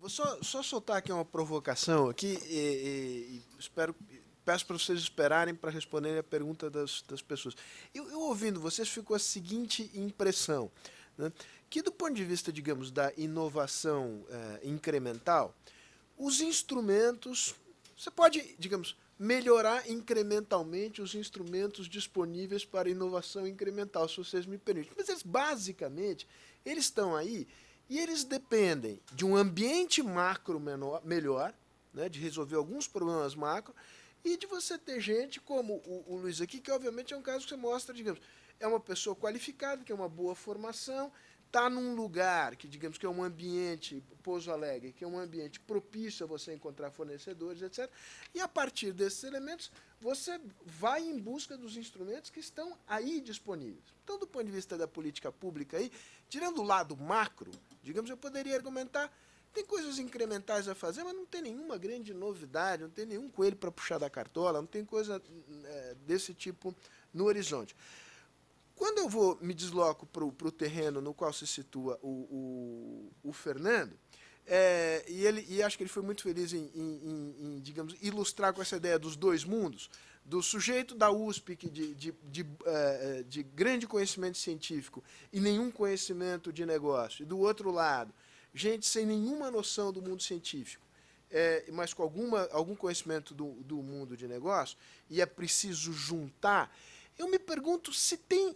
vou só soltar aqui uma provocação aqui peço para vocês esperarem para responderem a pergunta das pessoas. Eu ouvindo vocês, ficou a seguinte impressão, né, que do ponto de vista, digamos, da inovação incremental, os instrumentos, você pode, digamos, melhorar incrementalmente os instrumentos disponíveis para inovação incremental, se vocês me permitem. Mas eles, basicamente, eles estão aí e eles dependem de um ambiente macro melhor, né, de resolver alguns problemas macro, e de você ter gente como o Luiz aqui, que obviamente é um caso que você mostra, digamos, é uma pessoa qualificada, que é uma boa formação, está num lugar que, digamos, que é um ambiente, Pouso Alegre, que é um ambiente propício a você encontrar fornecedores, etc. E a partir desses elementos, você vai em busca dos instrumentos que estão aí disponíveis. Então, do ponto de vista da política pública aí, tirando o lado macro, digamos, eu poderia argumentar, tem coisas incrementais a fazer, mas não tem nenhuma grande novidade, não tem nenhum coelho para puxar da cartola, não tem coisa desse tipo no horizonte. Quando eu me desloco para o terreno no qual se situa o Fernando, e acho que ele foi muito feliz em, digamos, ilustrar com essa ideia dos dois mundos, do sujeito da USP de grande conhecimento científico e nenhum conhecimento de negócio, e do outro lado, gente sem nenhuma noção do mundo científico, mas com algum conhecimento do mundo de negócio, e é preciso juntar. Eu me pergunto se tem,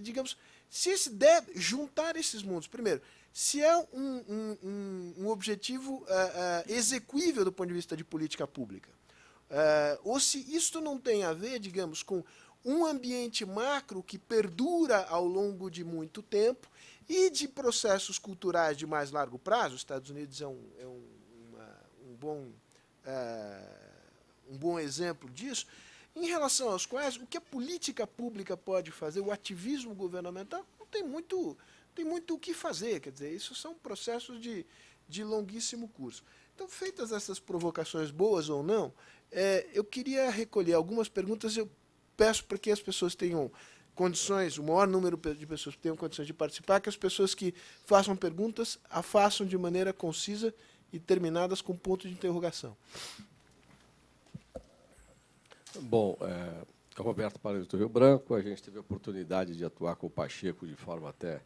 digamos, se se deve juntar esses mundos. Primeiro, se é um objetivo execuível do ponto de vista de política pública. Ou se isto não tem a ver, digamos, com um ambiente macro que perdura ao longo de muito tempo e de processos culturais de mais largo prazo. Os Estados Unidos é um bom exemplo disso, em relação aos quais o que a política pública pode fazer, o ativismo governamental, não tem muito o que fazer. Quer dizer, isso são processos de longuíssimo curso. Então, feitas essas provocações boas ou não, eu queria recolher algumas perguntas. Eu peço para que as pessoas tenham condições, o maior número de pessoas que tenham condições de participar, que as pessoas que façam perguntas a façam de maneira concisa e terminadas com ponto de interrogação. Bom, Roberto Paredes do Rio Branco, a gente teve a oportunidade de atuar com o Pacheco de forma até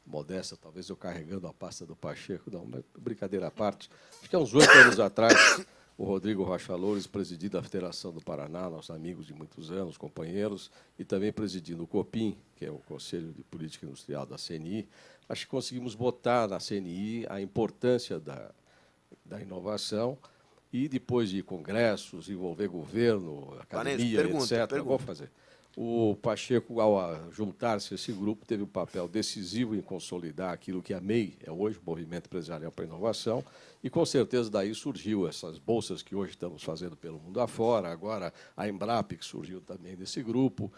modesta, talvez eu carregando a pasta do Pacheco, não, mas brincadeira à parte. Acho que há uns 8 anos atrás, o Rodrigo Rocha Loures, presidindo a Federação do Paraná, nossos amigos de muitos anos, companheiros, e também presidindo o COPIM, que é o Conselho de Política Industrial da CNI, acho que conseguimos botar na CNI a importância da inovação. E depois de congressos, envolver governo, academia, etc. Vou fazer. O Pacheco, ao juntar-se a esse grupo, teve um papel decisivo em consolidar aquilo que a MEI é hoje, o Movimento Empresarial para a Inovação, e, com certeza, daí surgiu essas bolsas que hoje estamos fazendo pelo mundo afora, agora a Embrap, que surgiu também desse grupo,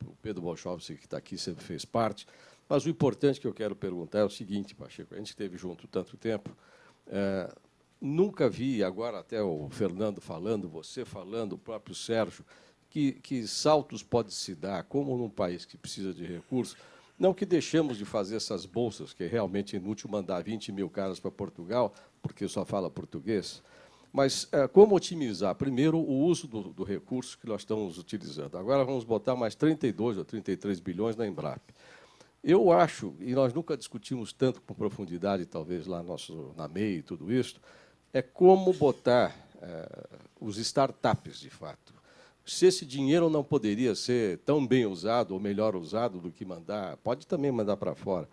o Pedro Bolchowski, que está aqui, sempre fez parte. Mas o importante que eu quero perguntar é o seguinte, Pacheco, a gente esteve junto tanto tempo, nunca vi, agora até o Fernando falando, você falando, o próprio Sérgio, que saltos pode se dar, como num país que precisa de recursos, não que deixemos de fazer essas bolsas, que é realmente inútil mandar 20 mil caras para Portugal, porque só fala português, mas como otimizar, primeiro, o uso do recurso que nós estamos utilizando. Agora vamos botar mais 32 ou 33 bilhões na Embrap. Eu acho, e nós nunca discutimos tanto com profundidade, talvez lá na MEI e tudo isso, é como botar os startups, de fato. Se esse dinheiro não poderia ser tão bem usado ou melhor usado do que mandar, pode também mandar para fora,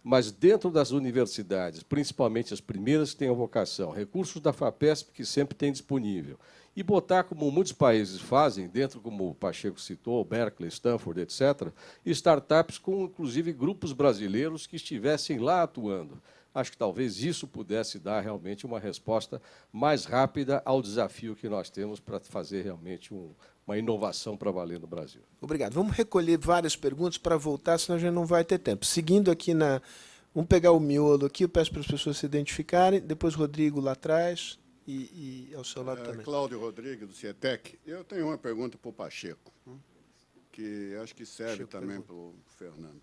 mas dentro das universidades, principalmente as primeiras que têm a vocação, recursos da FAPESP que sempre tem disponível, e botar, como muitos países fazem, dentro, como o Pacheco citou, Berkeley, Stanford, etc., startups com, inclusive, grupos brasileiros que estivessem lá atuando. Acho que talvez isso pudesse dar realmente uma resposta mais rápida ao desafio que nós temos para fazer realmente uma inovação para valer no Brasil. Obrigado. Vamos recolher várias perguntas para voltar, senão a gente não vai ter tempo. Seguindo aqui vamos pegar o miolo aqui, eu peço para as pessoas se identificarem, depois Rodrigo lá atrás e ao seu lado também. Cláudio Rodrigues, do CIETEC. Eu tenho uma pergunta para o Pacheco, que acho que serve também para o Fernando.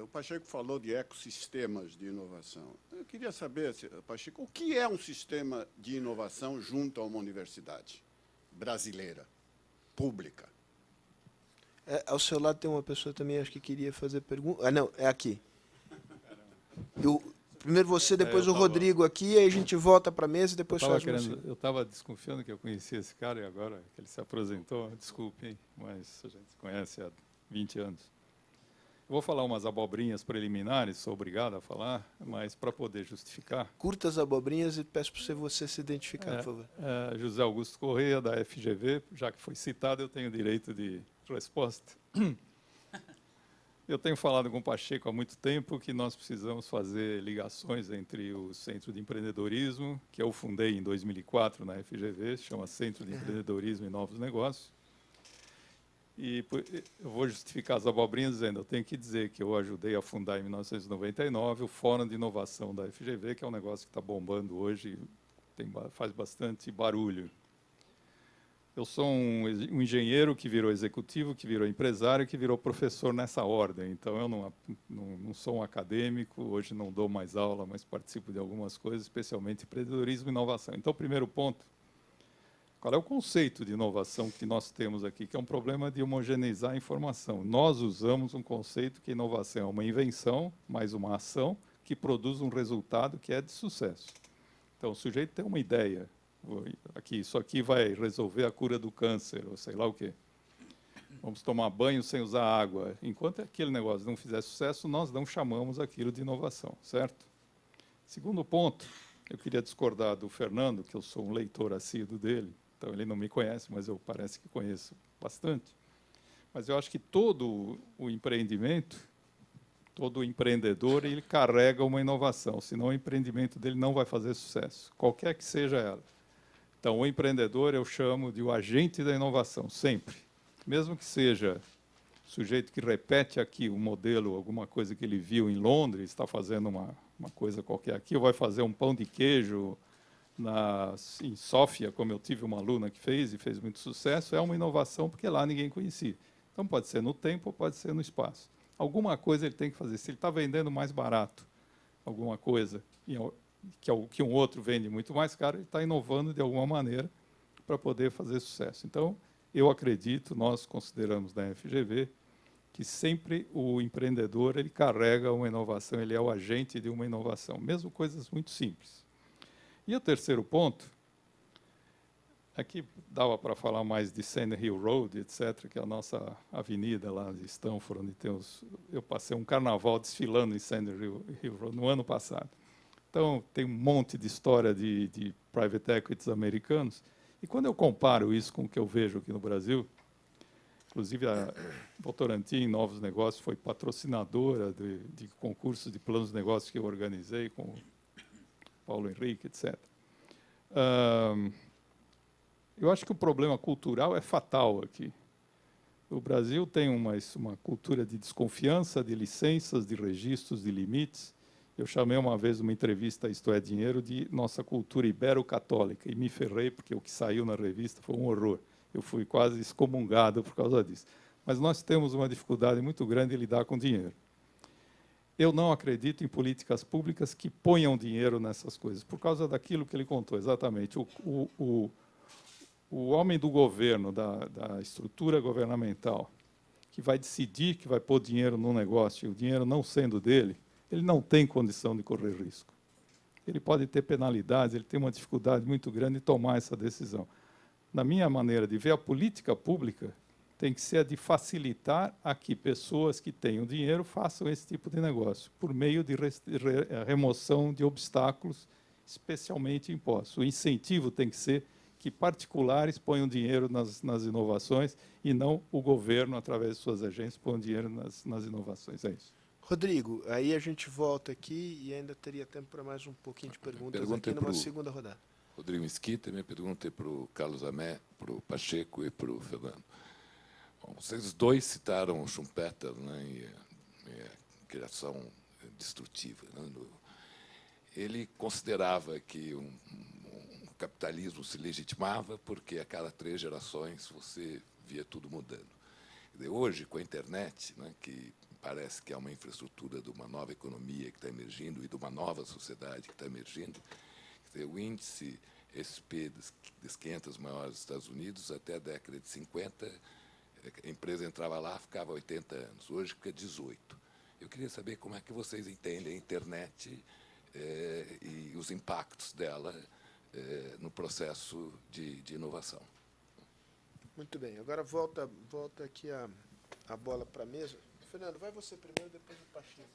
O Pacheco falou de ecossistemas de inovação. Eu queria saber, Pacheco, o que é um sistema de inovação junto a uma universidade brasileira, pública? Ao seu lado tem uma pessoa também, acho que queria fazer pergunta. Não, é aqui. Primeiro você, depois o Rodrigo aqui, aí a gente volta para a mesa e depois faz você. Eu estava desconfiando que eu conhecia esse cara e agora que ele se apresentou, desculpe, hein, mas a gente se conhece há 20 anos. Eu vou falar umas abobrinhas preliminares, sou obrigado a falar, mas para poder justificar. Curta as abobrinhas e peço para você se identificar, por favor. José Augusto Correia, da FGV, já que foi citado, eu tenho direito de resposta. Eu tenho falado com o Pacheco há muito tempo que nós precisamos fazer ligações entre o Centro de Empreendedorismo, que eu fundei em 2004 na FGV, se chama Centro de Empreendedorismo e Novos Negócios. E eu vou justificar as abobrinhas dizendo, eu tenho que dizer que eu ajudei a fundar em 1999 o Fórum de Inovação da FGV, que é um negócio que está bombando hoje, faz bastante barulho. Eu sou um engenheiro que virou executivo, que virou empresário, que virou professor nessa ordem. Então, eu não sou um acadêmico, hoje não dou mais aula, mas participo de algumas coisas, especialmente empreendedorismo e inovação. Então, o primeiro ponto, qual é o conceito de inovação que nós temos aqui, que é um problema de homogeneizar a informação. Nós usamos um conceito que inovação é uma invenção, mais uma ação, que produz um resultado que é de sucesso. Então, o sujeito tem uma ideia, isso aqui vai resolver a cura do câncer, ou sei lá o quê. Vamos tomar banho sem usar água. Enquanto aquele negócio não fizer sucesso, nós não chamamos aquilo de inovação, certo? Segundo ponto, eu queria discordar do Fernando, que eu sou um leitor assíduo dele, então ele não me conhece, mas eu parece que conheço bastante. Mas eu acho que todo o empreendimento, todo o empreendedor, ele carrega uma inovação, senão o empreendimento dele não vai fazer sucesso, qualquer que seja ela. Então, o empreendedor eu chamo de o agente da inovação, sempre. Mesmo que seja sujeito que repete aqui o modelo, alguma coisa que ele viu em Londres, está fazendo uma coisa qualquer aqui, ou vai fazer um pão de queijo em Sófia, como eu tive uma aluna que fez, e fez muito sucesso, é uma inovação, porque lá ninguém conhecia. Então, pode ser no tempo ou pode ser no espaço. Alguma coisa ele tem que fazer. Se ele está vendendo mais barato alguma coisa, que um outro vende muito mais caro, ele está inovando de alguma maneira para poder fazer sucesso. Então, eu acredito, nós consideramos na FGV, que sempre o empreendedor ele carrega uma inovação, ele é o agente de uma inovação, mesmo coisas muito simples. E o terceiro ponto, aqui dava para falar mais de Sand Hill Road, etc., que é a nossa avenida lá de Stanford, onde eu passei um carnaval desfilando em Sand Hill Road no ano passado. Então, tem um monte de história de private equities americanos, e quando eu comparo isso com o que eu vejo aqui no Brasil, inclusive a Votorantim Novos Negócios foi patrocinadora de concursos de planos de negócios que eu organizei com o Paulo Henrique, etc. Eu acho que o problema cultural é fatal aqui. O Brasil tem uma cultura de desconfiança, de licenças, de registros, de limites. Eu chamei uma vez uma entrevista a Isto é Dinheiro de nossa cultura ibero-católica e me ferrei porque o que saiu na revista foi um horror. Eu fui quase excomungado por causa disso. Mas nós temos uma dificuldade muito grande em lidar com dinheiro. Eu não acredito em políticas públicas que ponham dinheiro nessas coisas, por causa daquilo que ele contou, exatamente. O homem do governo, da estrutura governamental, que vai decidir que vai pôr dinheiro no negócio, e o dinheiro não sendo dele, ele não tem condição de correr risco. Ele pode ter penalidades, ele tem uma dificuldade muito grande em tomar essa decisão. Na minha maneira de ver, a política pública tem que ser a de facilitar a que pessoas que tenham dinheiro façam esse tipo de negócio, por meio de remoção de obstáculos, especialmente impostos. O incentivo tem que ser que particulares ponham dinheiro nas inovações e não o governo, através de suas agências, ponham dinheiro nas inovações. É isso. Rodrigo, aí a gente volta aqui e ainda teria tempo para mais um pouquinho de perguntas aqui numa segunda rodada. Rodrigo Mesquita, minha pergunta é para o Carlos Amé, para o Pacheco e para o Fernando. Bom, vocês dois citaram o Schumpeter, né, e a criação destrutiva. Né, ele considerava que um capitalismo se legitimava porque a cada 3 gerações você via tudo mudando. Hoje, com a internet, né, que parece que é uma infraestrutura de uma nova economia que está emergindo e de uma nova sociedade que está emergindo. Quer dizer, o índice SP das 500 maiores dos Estados Unidos, até a década de 50, a empresa entrava lá, ficava 80 anos. Hoje fica 18. Eu queria saber como é que vocês entendem a internet e os impactos dela no processo de inovação. Muito bem. Agora volta aqui a bola para a mesa. Fernando, vai você primeiro, depois o Pacheco.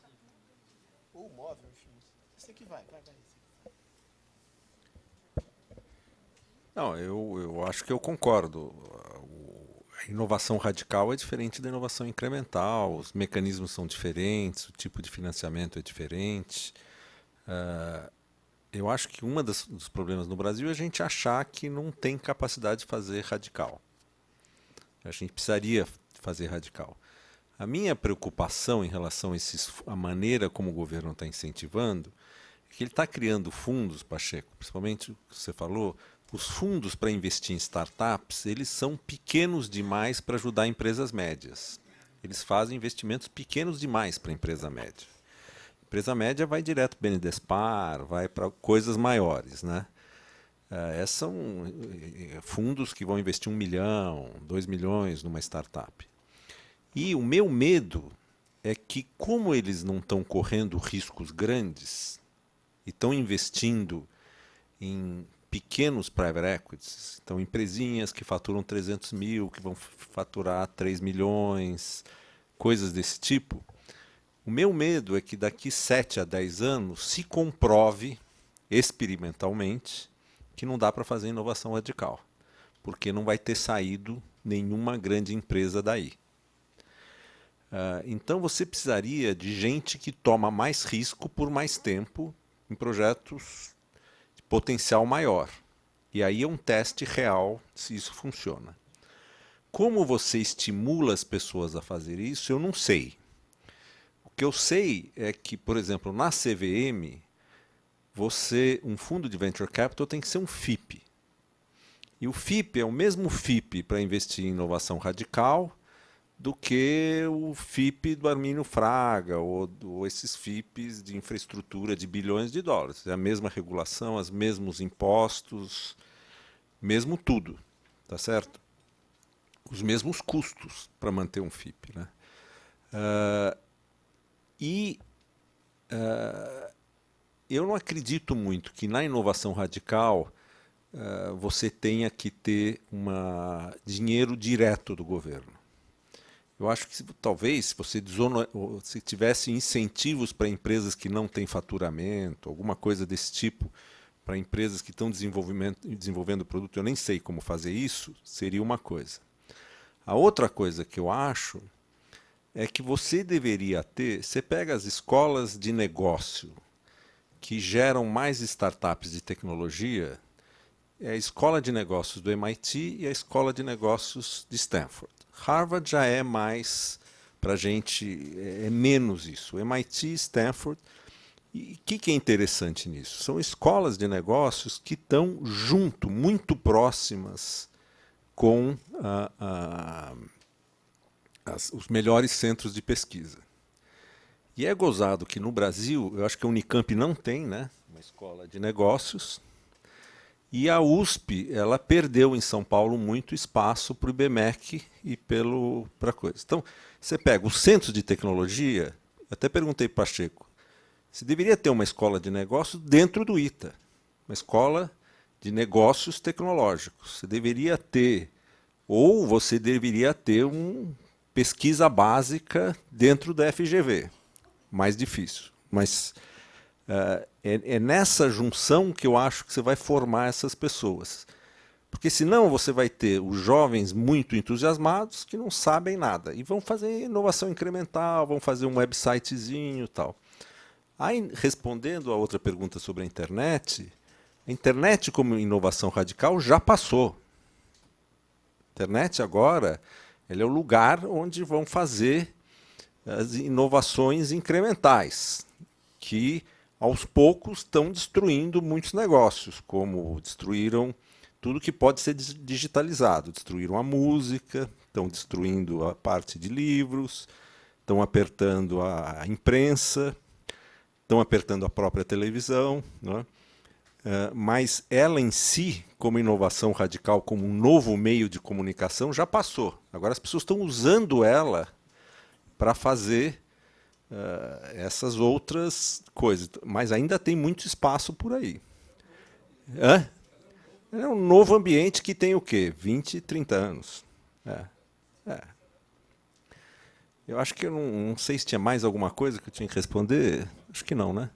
Ou o móvel, enfim. Esse aqui vai. Não, eu acho que eu concordo. A inovação radical é diferente da inovação incremental, os mecanismos são diferentes, o tipo de financiamento é diferente. Eu acho que um dos problemas no Brasil é a gente achar que não tem capacidade de fazer radical. A gente precisaria fazer radical. A minha preocupação em relação a maneira como o governo está incentivando é que ele está criando fundos, Pacheco, principalmente o que você falou, os fundos para investir em startups, eles são pequenos demais para ajudar empresas médias. Eles fazem investimentos pequenos demais para a empresa média. A empresa média vai direto para o BNDESPAR, vai para coisas maiores, né? Esses são fundos que vão investir 1 milhão, 2 milhões numa startup. E o meu medo é que, como eles não estão correndo riscos grandes e estão investindo em pequenos private equities, então empresinhas que faturam 300 mil, que vão faturar 3 milhões, coisas desse tipo, o meu medo é que daqui 7 a 10 anos se comprove experimentalmente que não dá para fazer inovação radical, porque não vai ter saído nenhuma grande empresa daí. Então você precisaria de gente que toma mais risco por mais tempo em projetos de potencial maior. E aí é um teste real se isso funciona. Como você estimula as pessoas a fazer isso, eu não sei. O que eu sei é que, por exemplo, na CVM, um fundo de venture capital tem que ser um FIP. E o FIP é o mesmo FIP para investir em inovação radical do que o FIP do Armínio Fraga ou esses FIPs de infraestrutura de bilhões de dólares. É a mesma regulação, os mesmos impostos, mesmo tudo, tá certo? Os mesmos custos para manter um FIP, né? Eu não acredito muito que na inovação radical você tenha que ter dinheiro direto do governo. Eu acho que talvez se tivesse incentivos para empresas que não têm faturamento, alguma coisa desse tipo, para empresas que estão desenvolvendo produto, eu nem sei como fazer isso, seria uma coisa. A outra coisa que eu acho é que você deveria ter, você pega as escolas de negócio que geram mais startups de tecnologia, é a escola de negócios do MIT e a escola de negócios de Stanford. Harvard já é mais, para a gente, é menos isso. MIT, Stanford. E o que é interessante nisso? São escolas de negócios que estão junto, muito próximas com os melhores centros de pesquisa. E é gozado que no Brasil, eu acho que a Unicamp não tem, né, uma escola de negócios, e a USP ela perdeu em São Paulo muito espaço para o IBMEC e para coisa. Então, você pega os centros de tecnologia, eu até perguntei para o Pacheco, você deveria ter uma escola de negócios dentro do ITA, uma escola de negócios tecnológicos. Você deveria ter, ou você deveria ter uma pesquisa básica dentro da FGV. Mais difícil, mas é nessa junção que eu acho que você vai formar essas pessoas. Porque senão você vai ter os jovens muito entusiasmados que não sabem nada e vão fazer inovação incremental, vão fazer um websitezinho e tal. Aí, respondendo a outra pergunta sobre a internet como inovação radical já passou. A internet agora é o lugar onde vão fazer as inovações incrementais, que aos poucos estão destruindo muitos negócios, como destruíram tudo que pode ser digitalizado. Destruíram a música, estão destruindo a parte de livros, estão apertando a imprensa, estão apertando a própria televisão, né? Mas ela em si, como inovação radical, como um novo meio de comunicação, já passou. Agora as pessoas estão usando ela para fazer essas outras coisas. Mas ainda tem muito espaço por aí. É um novo ambiente que tem o quê? 20, 30 anos. Eu acho que eu não sei se tinha mais alguma coisa que eu tinha que responder. Acho que não, né?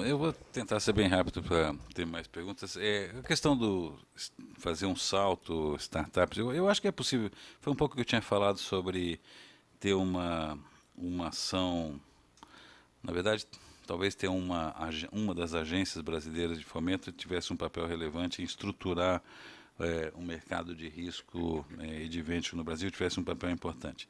Eu vou tentar ser bem rápido para ter mais perguntas. A questão do fazer um salto, startups, eu acho que é possível. Foi um pouco que eu tinha falado sobre ter uma ação, na verdade, talvez ter uma das agências brasileiras de fomento tivesse um papel relevante em estruturar o mercado de risco e de venture no Brasil, tivesse um papel importante.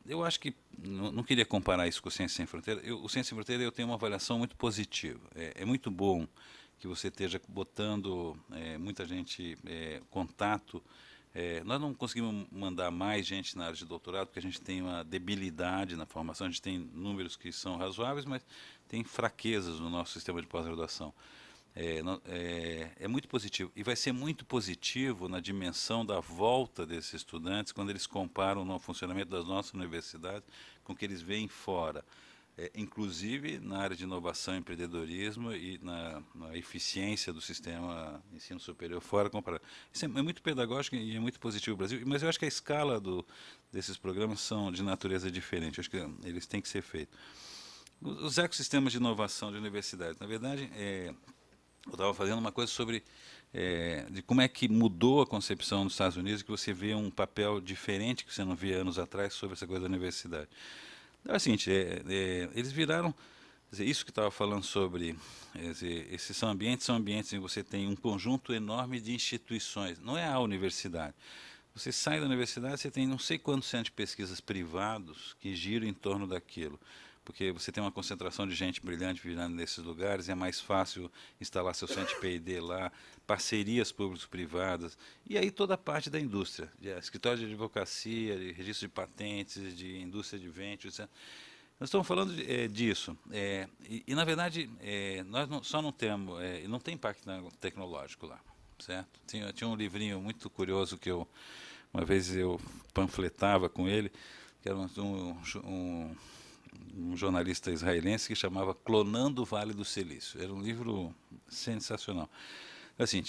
Eu acho que, não queria comparar isso com o Ciência Sem Fronteira. O Ciência Sem Fronteira eu tenho uma avaliação muito positiva. É muito bom que você esteja botando muita gente contato. Nós não conseguimos mandar mais gente na área de doutorado, porque a gente tem uma debilidade na formação, a gente tem números que são razoáveis, mas tem fraquezas no nosso sistema de pós-graduação. É muito positivo. E vai ser muito positivo na dimensão da volta desses estudantes, quando eles comparam o funcionamento das nossas universidades com o que eles veem fora. Inclusive na área de inovação e empreendedorismo e na eficiência do sistema de ensino superior fora comparado. Isso é muito pedagógico e é muito positivo no Brasil, mas eu acho que a escala desses programas são de natureza diferente. Eu acho que eles têm que ser feitos. Os ecossistemas de inovação de universidades, na verdade, eu estava fazendo uma coisa sobre de como é que mudou a concepção nos Estados Unidos, que você vê um papel diferente que você não via anos atrás sobre essa coisa da universidade. É o seguinte, eles viraram, quer dizer, isso que estava falando sobre, esses são ambientes em que você tem um conjunto enorme de instituições, não é a universidade. Você sai da universidade, você tem não sei quantos centros de pesquisas privados que giram em torno daquilo. Porque você tem uma concentração de gente brilhante virando nesses lugares, é mais fácil instalar seu centro de P&D lá, parcerias público-privadas, e aí toda a parte da indústria, de escritório de advocacia, de registro de patentes, de indústria de venture, etc. Nós estamos falando disso. E, na verdade, nós só não temos, não tem impacto tecnológico lá, certo? Tinha um livrinho muito curioso que uma vez eu panfletava com ele, que era um jornalista israelense que chamava Clonando o Vale do Silício. Era um livro sensacional. Assim,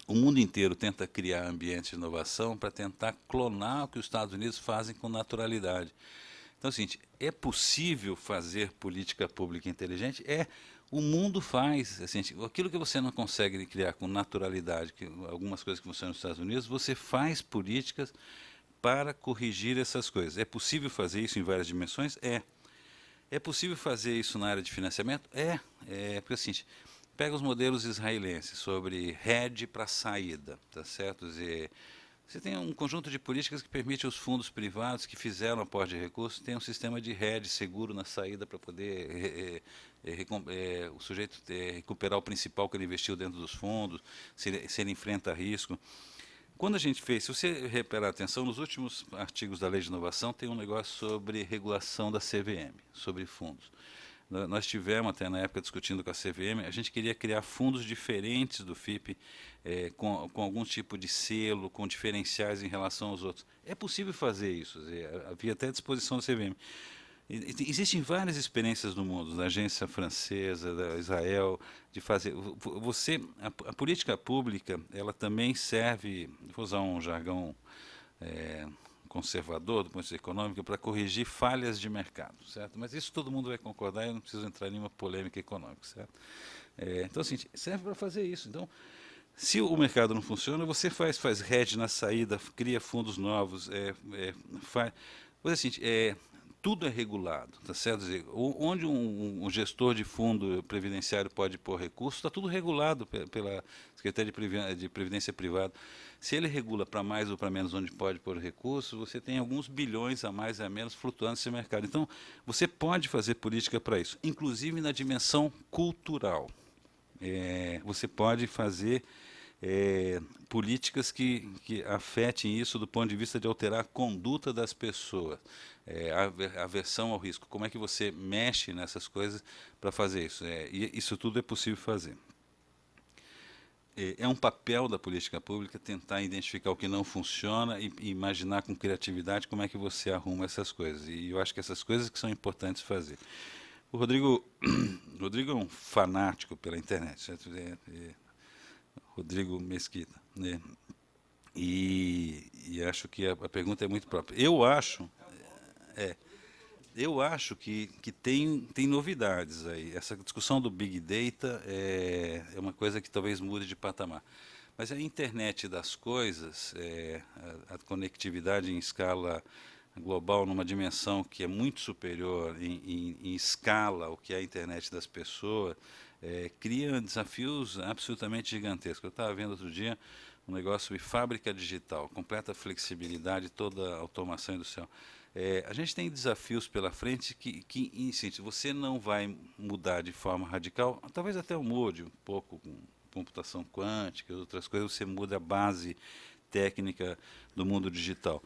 o mundo inteiro tenta criar ambientes de inovação para tentar clonar o que os Estados Unidos fazem com naturalidade. Então, assim, é possível fazer política pública inteligente? O mundo faz. Assim, aquilo que você não consegue criar com naturalidade, algumas coisas que funcionam nos Estados Unidos, você faz políticas para corrigir essas coisas. É possível fazer isso em várias dimensões? É possível fazer isso na área de financiamento? Porque assim, pega os modelos israelenses sobre hedge para saída, tá certo? Você tem um conjunto de políticas que permite aos fundos privados que fizeram aporte de recursos ter um sistema de hedge seguro na saída para poder o sujeito recuperar o principal que ele investiu dentro dos fundos, se ele enfrenta risco. Quando a gente fez, se você reparar atenção, nos últimos artigos da Lei de Inovação tem um negócio sobre regulação da CVM, sobre fundos. Nós tivemos até na época discutindo com a CVM, a gente queria criar fundos diferentes do FIP, com algum tipo de selo, com diferenciais em relação aos outros. É possível fazer isso, havia até disposição da CVM. Existem várias experiências no mundo, da agência francesa, da Israel, de fazer. A política pública, ela também serve, vou usar um jargão conservador do ponto de vista econômico, para corrigir falhas de mercado, certo? Mas isso todo mundo vai concordar, eu não preciso entrar em nenhuma polêmica econômica, certo? Então, assim, serve para fazer isso. Então, se o mercado não funciona, você faz hedge na saída, cria fundos novos, Mas, assim, tudo é regulado, tá certo? Quer dizer, onde um gestor de fundo previdenciário pode pôr recursos, está tudo regulado pela Secretaria de Previdência Privada. Se ele regula para mais ou para menos onde pode pôr recursos, você tem alguns bilhões a mais e a menos flutuando nesse mercado. Então, você pode fazer política para isso, inclusive na dimensão cultural. Você pode fazer políticas que afetem isso do ponto de vista de alterar a conduta das pessoas, a aversão ao risco. Como é que você mexe nessas coisas para fazer isso? E isso tudo é possível fazer. É um papel da política pública tentar identificar o que não funciona e imaginar com criatividade como é que você arruma essas coisas. E eu acho que essas coisas que são importantes fazer. O Rodrigo é um fanático pela internet, certo? Rodrigo Mesquita, né? E acho que a pergunta é muito própria. Eu acho que tem novidades aí. Essa discussão do Big Data é uma coisa que talvez mude de patamar. Mas a internet das coisas, a conectividade em escala global, numa dimensão que é muito superior em escala ao que é a internet das pessoas, cria desafios absolutamente gigantescos. Eu estava vendo outro dia um negócio de fábrica digital, completa flexibilidade, toda a automação industrial. A gente tem desafios pela frente que insiste, você não vai mudar de forma radical, talvez até mude um pouco com computação quântica e outras coisas, você muda a base técnica do mundo digital.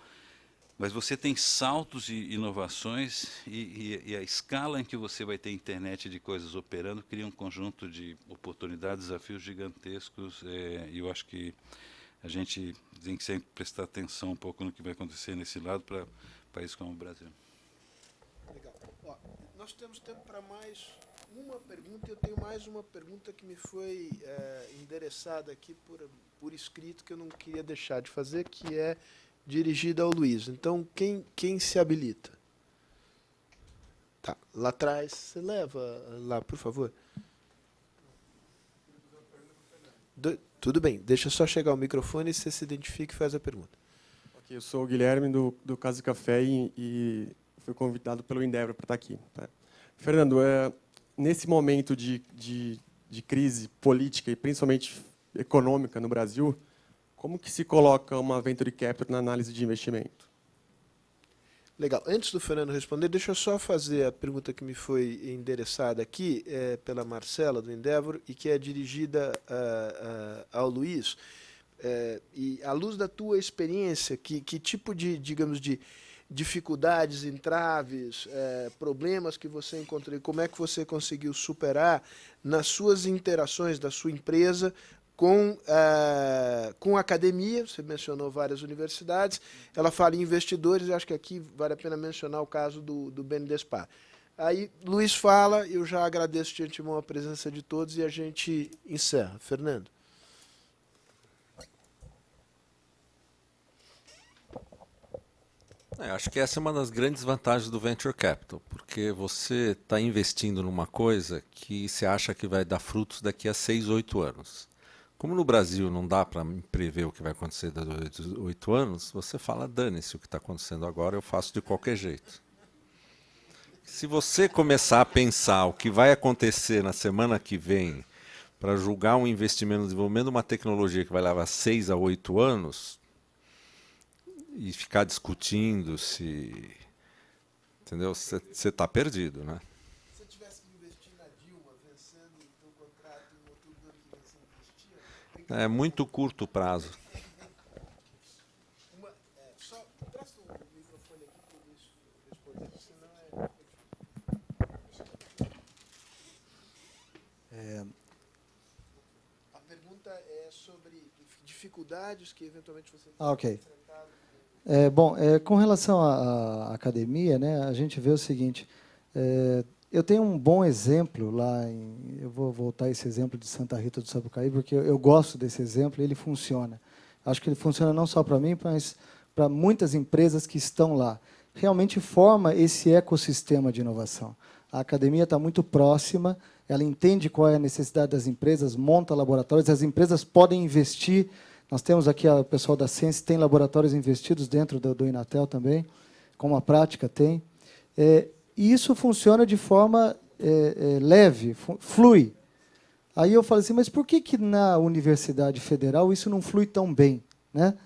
Mas você tem saltos e inovações e a escala em que você vai ter internet de coisas operando cria um conjunto de oportunidades, desafios gigantescos, e eu acho que a gente tem que sempre prestar atenção um pouco no que vai acontecer nesse lado para países como o Brasil. Legal. Ó, nós temos tempo para mais uma pergunta. Eu tenho mais uma pergunta que me foi endereçada aqui por escrito, que eu não queria deixar de fazer, que é dirigida ao Luiz. Então, quem se habilita? Tá, lá atrás, você leva lá, por favor. Tudo bem, deixa só chegar o microfone e você se identifica e faz a pergunta. Ok, eu sou o Guilherme do Casa de Café e fui convidado pelo Endeavor para estar aqui. Tá? Fernando, nesse momento de crise política e principalmente econômica no Brasil, como que se coloca uma venture capital na análise de investimento? Legal. Antes do Fernando responder, deixa eu só fazer a pergunta que me foi endereçada aqui pela Marcela, do Endeavor, e que é dirigida ao Luiz. E à luz da tua experiência, que tipo de, digamos, de dificuldades, entraves, problemas que você encontrou, como é que você conseguiu superar nas suas interações da sua empresa com a academia? Você mencionou várias universidades, ela fala em investidores, acho que aqui vale a pena mencionar o caso do BNDESPar. Aí, Luiz fala, eu já agradeço de antemão a presença de todos e a gente encerra. Fernando. Acho que essa é uma das grandes vantagens do Venture Capital, porque você está investindo numa coisa que você acha que vai dar frutos daqui a 6, 8 anos. Como no Brasil não dá para prever o que vai acontecer daqui a 8 anos, você fala, dane-se o que está acontecendo agora, eu faço de qualquer jeito. Se você começar a pensar o que vai acontecer na semana que vem para julgar um investimento no desenvolvimento de uma tecnologia que vai levar 6 a 8 anos e ficar discutindo se... Entendeu? Você está perdido, né? Se você tivesse que investir na Dilma, vencendo o contrato em outubro do ano que vem, você investia? É muito curto prazo. Só presta o microfone aqui para o Luiz responder, senão A pergunta é sobre dificuldades que eventualmente você tem ok. enfrentado. Com relação à academia, né, a gente vê o seguinte, eu tenho um bom exemplo lá, eu vou voltar a esse exemplo de Santa Rita do Sapucaí, porque eu gosto desse exemplo e ele funciona. Acho que ele funciona não só para mim, mas para muitas empresas que estão lá. Realmente forma esse ecossistema de inovação. A academia está muito próxima, ela entende qual é a necessidade das empresas, monta laboratórios, as empresas podem investir. Nós temos aqui o pessoal da Ciência, tem laboratórios investidos dentro do Inatel também, como a prática tem. E isso funciona de forma leve, flui. Aí eu falei assim, mas por que na Universidade Federal isso não flui tão bem? Né?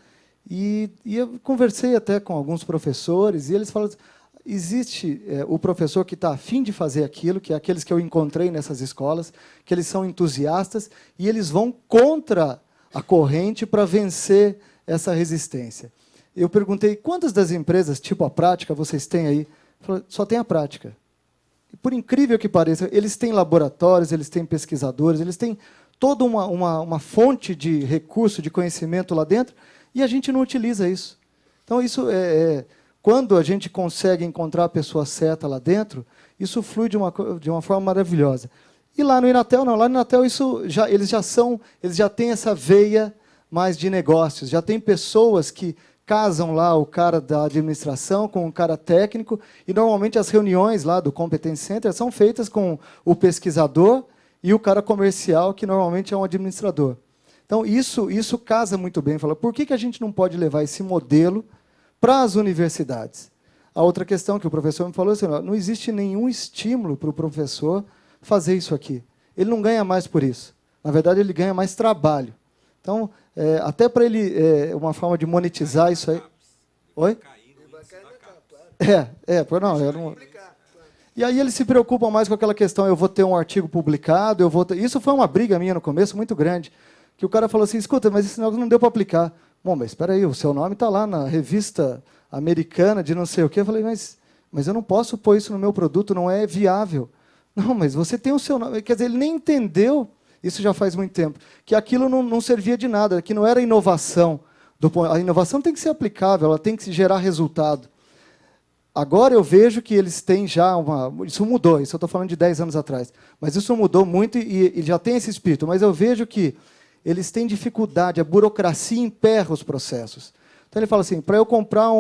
E eu conversei até com alguns professores, e eles falam assim, existe o professor que está a fim de fazer aquilo, que é aqueles que eu encontrei nessas escolas, que eles são entusiastas, e eles vão contra a corrente para vencer essa resistência. Eu perguntei, quantas das empresas, tipo a Prática, vocês têm aí? Falei, só tem a Prática. E, por incrível que pareça, eles têm laboratórios, eles têm pesquisadores, eles têm toda uma fonte de recurso, de conhecimento lá dentro, e a gente não utiliza isso. Então, isso quando a gente consegue encontrar a pessoa certa lá dentro, isso flui de uma forma maravilhosa. E lá no Inatel, não. Lá no Inatel, eles já têm essa veia mais de negócios. Já tem pessoas que casam lá o cara da administração com o cara técnico, e normalmente as reuniões lá do Competence Center são feitas com o pesquisador e o cara comercial, que normalmente é um administrador. Então, isso casa muito bem. Fala, por que a gente não pode levar esse modelo para as universidades? A outra questão que o professor me falou é assim, não existe nenhum estímulo para o professor fazer isso aqui. Ele não ganha mais por isso. Na verdade, ele ganha mais trabalho. Então, até para ele, uma forma de monetizar isso aí... Oi? Eu não... E aí eles se preocupam mais com aquela questão, eu vou ter um artigo publicado, Isso foi uma briga minha no começo, muito grande, que o cara falou assim, escuta, mas esse negócio não deu para aplicar. Bom, mas espera aí, o seu nome está lá na revista americana de não sei o quê. Eu falei, mas eu não posso pôr isso no meu produto, não é viável. Não, mas você tem o seu nome. Quer dizer, ele nem entendeu, isso já faz muito tempo, que aquilo não servia de nada, que não era inovação. A inovação tem que ser aplicável, ela tem que gerar resultado. Agora eu vejo que eles têm já Isso mudou, isso eu estou falando de 10 anos atrás. Mas isso mudou muito e já tem esse espírito. Mas eu vejo que eles têm dificuldade, a burocracia emperra os processos. Então ele fala assim, para eu comprar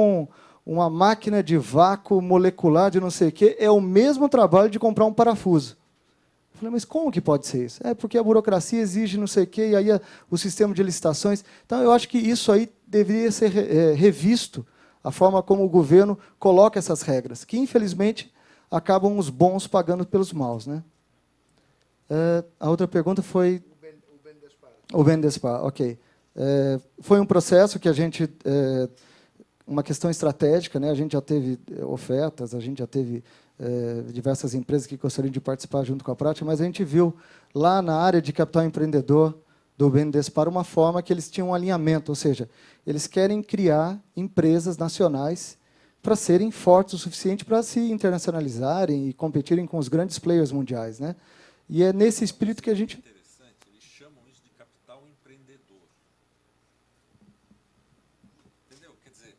uma máquina de vácuo molecular de não sei o quê, é o mesmo trabalho de comprar um parafuso. Eu falei, mas como que pode ser isso? Porque a burocracia exige não sei o quê, e aí o sistema de licitações... Então, eu acho que isso aí deveria ser revisto, a forma como o governo coloca essas regras, que, infelizmente, acabam os bons pagando pelos maus, né? A outra pergunta foi... O BNDESPar, ok. Foi um processo que a gente... uma questão estratégica, né? A gente já teve ofertas, a gente já teve diversas empresas que gostariam de participar junto com a Prática, mas a gente viu lá na área de capital empreendedor do BNDESPar uma forma que eles tinham um alinhamento, ou seja, eles querem criar empresas nacionais para serem fortes o suficiente para se internacionalizarem e competirem com os grandes players mundiais, né? E é nesse espírito que a gente... Eles chamam isso de capital empreendedor. Entendeu? Quer dizer,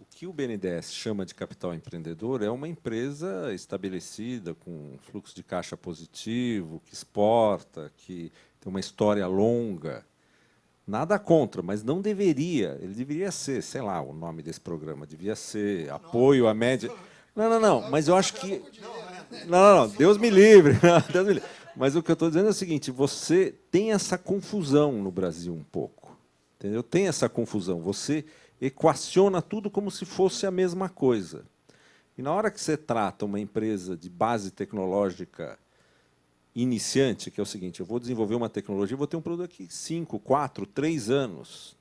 o que o BNDES chama de capital empreendedor é uma empresa estabelecida, com fluxo de caixa positivo, que exporta, que tem uma história longa. Nada contra, mas não deveria. Ele deveria ser, sei lá, o nome desse programa devia ser apoio à média... Não, mas eu acho que... Não, Deus me livre. Deus me livre. Mas o que eu estou dizendo é o seguinte, você tem essa confusão no Brasil um pouco. Entendeu? Tem essa confusão. Você equaciona tudo como se fosse a mesma coisa. E na hora que você trata uma empresa de base tecnológica iniciante, que é o seguinte, eu vou desenvolver uma tecnologia, vou ter um produto aqui 5, 4, 3 anos.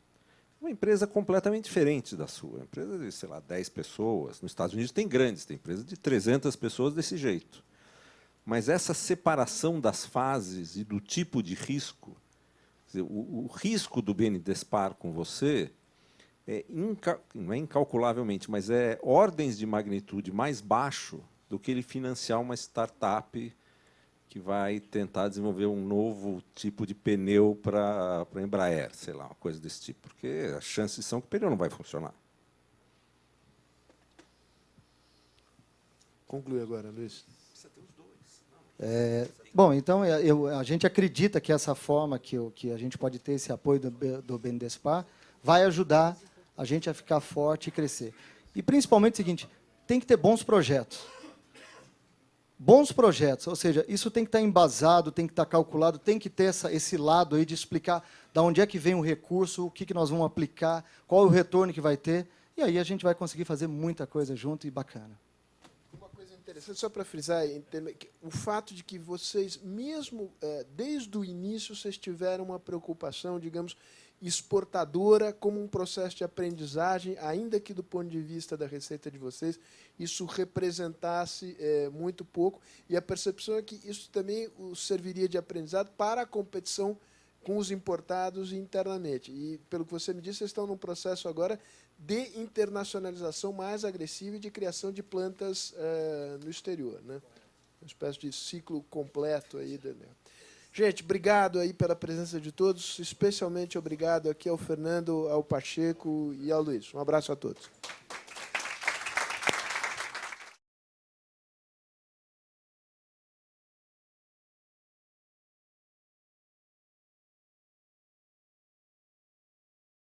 Uma empresa completamente diferente da sua. Uma empresa de, sei lá, 10 pessoas. Nos Estados Unidos tem grandes, tem empresa de 300 pessoas desse jeito. Mas essa separação das fases e do tipo de risco, quer dizer, o risco do BNDESPar com você não é incalculavelmente, mas é ordens de magnitude mais baixo do que ele financiar uma startup que vai tentar desenvolver um novo tipo de pneu para a Embraer, sei lá, uma coisa desse tipo, porque as chances são que o pneu não vai funcionar. Conclui agora, Luiz. Bom, então a gente acredita que essa forma que a gente pode ter esse apoio do BNDESPar vai ajudar a gente a ficar forte e crescer. E, principalmente, o seguinte, tem que ter bons projetos. Bons projetos, ou seja, isso tem que estar embasado, tem que estar calculado, tem que ter esse lado aí de explicar de onde é que vem o recurso, o que nós vamos aplicar, qual é o retorno que vai ter, e aí a gente vai conseguir fazer muita coisa junto e bacana. Uma coisa interessante, só para frisar, o fato de que vocês, mesmo desde o início, vocês tiveram uma preocupação, digamos, exportadora como um processo de aprendizagem, ainda que do ponto de vista da receita de vocês, isso representasse muito pouco, e a percepção é que isso também serviria de aprendizado para a competição com os importados internamente. E, pelo que você me disse, vocês estão num processo agora de internacionalização mais agressiva e de criação de plantas no exterior, né? Uma espécie de ciclo completo aí. Gente, obrigado aí pela presença de todos, especialmente obrigado aqui ao Fernando, ao Pacheco e ao Luiz. Um abraço a todos.